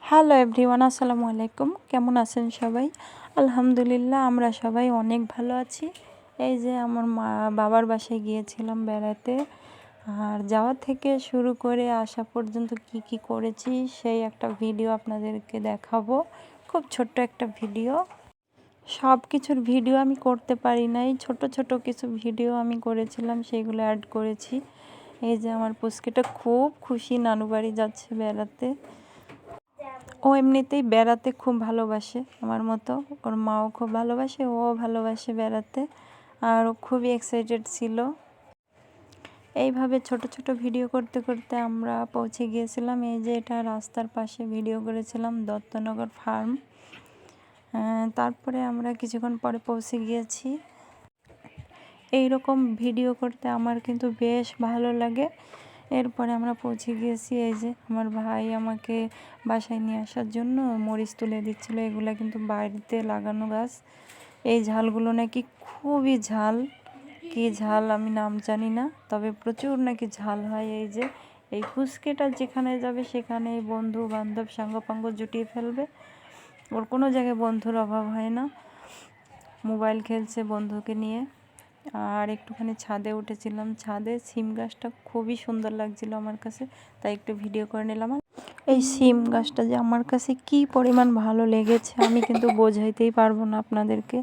Hello everyone, আসসালামু আলাইকুম। কেমন আছেন সবাই? আলহামদুলিল্লাহ, আমরা সবাই অনেক ভালো আছি। এই যে আমার বাবার বাসায় গিয়েছিলাম বেড়াতে, আর যাওয়া থেকে শুরু করে আসা পর্যন্ত কি কি করেছি সেই একটা ভিডিও আপনাদেরকে দেখাবো। খুব ছোট্ট একটা ভিডিও। সব কিছুর ভিডিও আমি করতে পারি নাই, ছোট ছোট কিছু ভিডিও আমি করেছিলাম, সেইগুলো অ্যাড করেছি। এই যে আমার পুচকিটা খুব খুশি, নানু বাড়ি যাচ্ছে বেড়াতে। ও এমনিতেই বেড়াতে খুব ভালোবাসে, আমার মতো। ওর মাও খুব ভালোবাসে, ও ভালোবাসে বেড়াতে, আর ও খুবই এক্সাইটেড ছিল। এইভাবে ছোট ছোট ভিডিও করতে করতে আমরা পৌঁছে গিয়েছিলাম। এই যে এটা রাস্তার পাশে ভিডিও করেছিলাম, দত্তনগর ফার্ম। তারপরে আমরা কিছুক্ষণ পরে পৌঁছে গিয়েছি। এই রকম ভিডিও করতে আমার কিন্তু বেশ ভালো লাগে। এরপরে আমরা পৌঁছে গিয়েছি। এই যে আমার ভাই আমাকে বাসায় নিয়ে আসার জন্য মরিচ তুলে দিচ্ছিলো। এগুলো কিন্তু বাড়িতে লাগানো গাছ। এই ঝালগুলো নাকি খুবই ঝাল, কি ঝাল আমি নাম জানি না, তবে প্রচুর নাকি ঝাল হয়। এই যে এই ফুচকেটা যেখানে যাবে সেখানে বন্ধু বান্ধব সাঙ্গপাঙ্গ জুটিয়ে ফেলবে। ওর কোনো জায়গায় বন্ধুর অভাব হয় না। মোবাইল খেলছে বন্ধুকে নিয়ে। আর একটুখানি ছাদে উঠেছিলাম। ছাদে সিম গাছটা খুবই সুন্দর লাগছিল আমার কাছে, তাই একটু ভিডিও করে নিলাম। এই সিম গাছটা যে আমার কাছে কি পরিমাণ ভালো লেগেছে আমি কিন্তু বোঝাইতেই পারবো না আপনাদেরকে।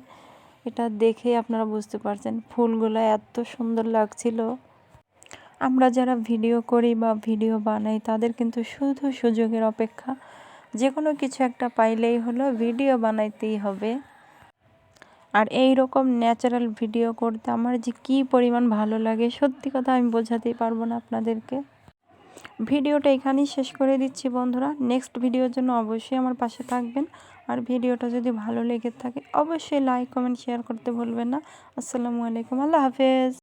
এটা দেখেই আপনারা বুঝতে পারছেন, ফুলগুলো এত সুন্দর লাগছিল। আমরা যারা ভিডিও করি বা ভিডিও বানাই তাদের কিন্তু শুধু সুযোগের অপেক্ষা। যে কোনো কিছু একটা পাইলেই হলো, ভিডিও বানাইতেই হবে। আর এই রকম ন্যাচারাল ভিডিও করতে আমার যে কী পরিমাণ ভালো লাগে, সত্যি কথা আমি বোঝাতেই পারবো না আপনাদেরকে। ভিডিওটা এখানেই শেষ করে দিচ্ছি বন্ধুরা। নেক্সট ভিডিওর জন্য অবশ্যই আমার পাশে থাকবেন। আর ভিডিওটা যদি ভালো লেগে থাকে অবশ্যই লাইক কমেন্ট শেয়ার করতে ভুলবেন না। আসসালামু আলাইকুম, আল্লাহ হাফেজ।